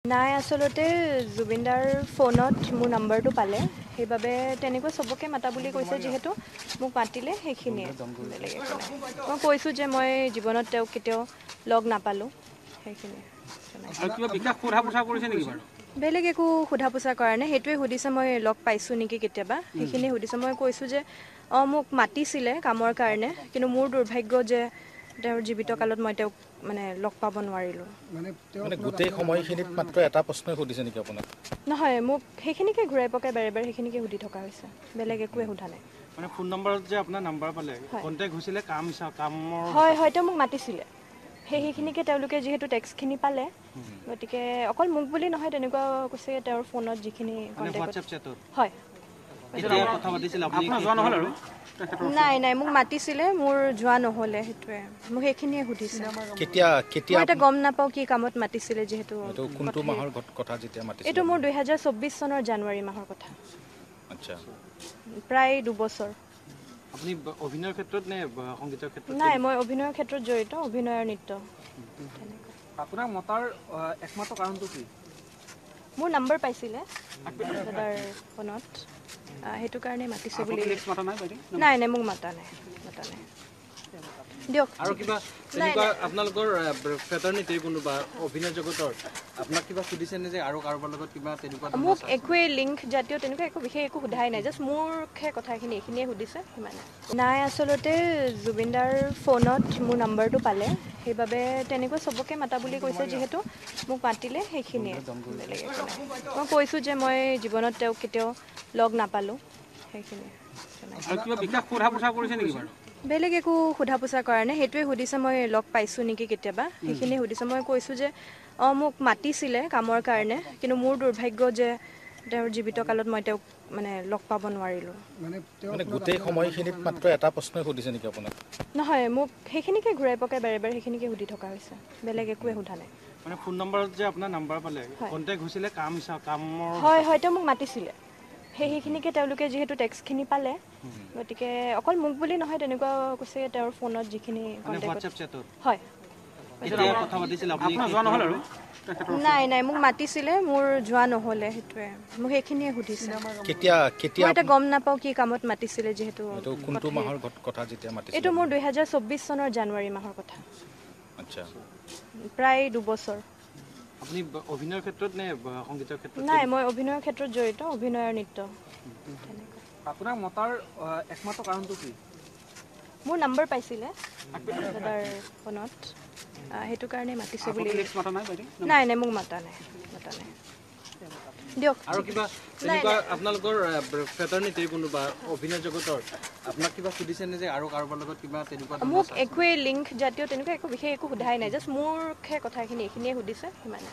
নাই আসলতে জুবিনদাৰ ফোনত মোৰ নাম্বাৰটো পালে সেইবাবে তেনেকৈ সবকে মাতা বুলি কৈছে যেহেতু মোক মাতিলে সেইখিনিয়ে বেলেগ একো নাই মই কৈছোঁ যে মই জীৱনত তেওঁক কেতিয়াও লগ নাপালোঁ সেইখিনিয়ে বেলেগ একো সোধা পোছা কৰা নাই সেইটোৱে সুধিছে মই লগ পাইছোঁ নেকি কেতিয়াবা সেইখিনিয়ে সুধিছে মই কৈছোঁ যে মোক মাতিছিলে কামৰ কাৰণে কিন্তু মোৰ দুৰ্ভাগ্য যে তেওঁৰ জীৱিত কালত মই তেওঁক মানে লগ পাব নোৱাৰিলোঁ মানে গোটেই সময়খিনিত মাত্ৰ এটা প্ৰশ্নই সুধিছে নেকি আপোনাক নহয় মোক সেইখিনিকে ঘূৰাই পকাই বাৰে বাৰে সেইখিনিকে সুধি থকা হৈছে বেলেগ একোৱে সোধা নাই মানে ফোন নম্বৰত যে আপোনাৰ নাম্বাৰ পালে কন্টেক্ট হৈছিলে কামৰ হয় হয় তেওঁ মোক মাতিছিলে সেইখিনিকে তেওঁলোকে যিহেতু টেক্সটখিনি পালে গতিকে অকল মোক বুলি নহয় তেনেকুৱা কৈছে তেওঁৰ ফোনত যিখিনি কন্টেক্ট হয় কথা পাতিছিল আপুনি যোৱা নহল আৰু নাই নাই মোক মাতিছিলে মোৰ যোৱা নহ'লে সেইটোৱে মোক সেইখিনিয়ে সুধিছে কেতিয়া কেতিয়া মই এটা গম নাপাওঁ কি কামত মাতিছিলে যিহেতু এইটো কোনটো মাহৰ কথা যেতিয়া মাতিছিল এইটো মোৰ 2024 চনৰ জানুৱাৰী মাহৰ কথা আচ্ছা প্ৰায় 2 বছৰ আপুনি অভিনয়ৰ ক্ষেত্ৰত নে সংগীতৰ ক্ষেত্ৰত নাই মই অভিনয়ৰ ক্ষেত্ৰত জড়িত অভিনয় আৰু নৃত্য আপোনাৰ মতাৰ একমাত্ৰ কাৰণটো কি মোৰ নাম্বাৰ পাইছিলে দাদাৰ ফোনত সেইটো কাৰণে মাতিছে বুলি নাই নাই মোক মাতা নাই দিয়ক আৰু কিবা তেনেকুৱা আপোনালোকৰ ফ্ৰেটাৰনিটিৰ কোনোবা অভিনয় জগতৰ আপোনাক কিবা সুধিছে নে যে আৰু কাৰোবাৰ লগত কিবা তেনেকুৱা মোক একোৱে লিংক জাতীয় তেনেকুৱা একো বিশেষ একো সোধাই নাই জাষ্ট মোৰহে কথাখিনি এইখিনিয়ে সুধিছে সিমানে নাই আচলতে জুবিনদাৰ ফোনত মোৰ নাম্বাৰটো পালে সেইবাবে তেনেকৈ সবকে মাতা বুলি কৈছে যিহেতু মোক মাতিলে সেইখিনিয়ে বেলেগ একো নাই মই কৈছোঁ যে মই জীৱনত তেওঁক কেতিয়াও লগ নাপালোঁ সেইখিনিয়ে বেলেগ একো সোধা পোছা কৰা নাই সেইটোৱে সুধিছে মই লগ পাইছোঁ নেকি কেতিয়াবা সেইখিনিয়ে সুধিছে মই কৈছোঁ যে মোক মাতিছিলে কামৰ কাৰণে কিন্তু মোৰ দুৰ্ভাগ্য যে তেওঁৰ জীৱিত কালত মই তেওঁক মানে লগ পাব নোৱাৰিলোঁ মানে গোটেই সময়খিনিত মাত্ৰ এটা প্ৰশ্নই সুধিছে নেকি আপোনাক নহয় মোক সেইখিনিকে ঘূৰাই পকাই বাৰে বাৰে সেইখিনিকে সুধি থকা হৈছে বেলেগ একোৱে সোধা নাই মানে ফোন নম্বৰত যে আপোনাৰ নাম্বাৰ পালে কন্টেক্ট হৈছিলে কামৰ হয় হয় তেওঁ মোক মাতিছিলে সেইখিনিকে তেওঁলোকে যিহেতু টেক্সটখিনি পালে গতিকে অকল মোক বুলি নহয় তেনেকুৱা কৈছে তেওঁৰ ফোনত যিখিনি হয় কথা পাতিছিল আপুনি যোৱা নহল আৰু নাই নাই মোক মাতিছিলে মোৰ যোৱা নহ'লে সেইটোৱে মোক সেইখিনিয়ে সুধিছে কেতিয়া কেতিয়া মই এটা গম নাপাওঁ কি কামত মাতিছিলে যিহেতু এইটো কোনটো মাহৰ কথা যেতিয়া মাতিছিল এইটো মোৰ 2024 চনৰ জানুৱাৰী মাহৰ কথা আচ্ছা প্ৰায় 2 বছৰ আপুনি অভিনয়ৰ ক্ষেত্ৰত নে সংগীতৰ ক্ষেত্ৰত নাই মই অভিনয়ৰ ক্ষেত্ৰত জড়িত অভিনয় আৰু নৃত্য আপোনাৰ মতাৰ একমাত্ৰ কাৰণটো কি মোৰ নাম্বাৰ পাইছিলে দাদাৰ ফোনত সেইটো কাৰণে মাতিছে বুলি নাই নাই মোক মাতা নাই দিয়ক আৰু কিবা তেনেকুৱা আপোনালোকৰ ফ্ৰেটাৰনিটিৰ কোনোবা অভিনয় জগতৰ আপোনাক কিবা সুধিছে নে যে আৰু কাৰোবাৰ লগত কিবা তেনেকুৱা মোক একোৱে লিংক জাতীয় তেনেকুৱা একো বিশেষ একো সোধাই নাই জাষ্ট মোৰহে কথাখিনি এইখিনিয়ে সুধিছে সিমানে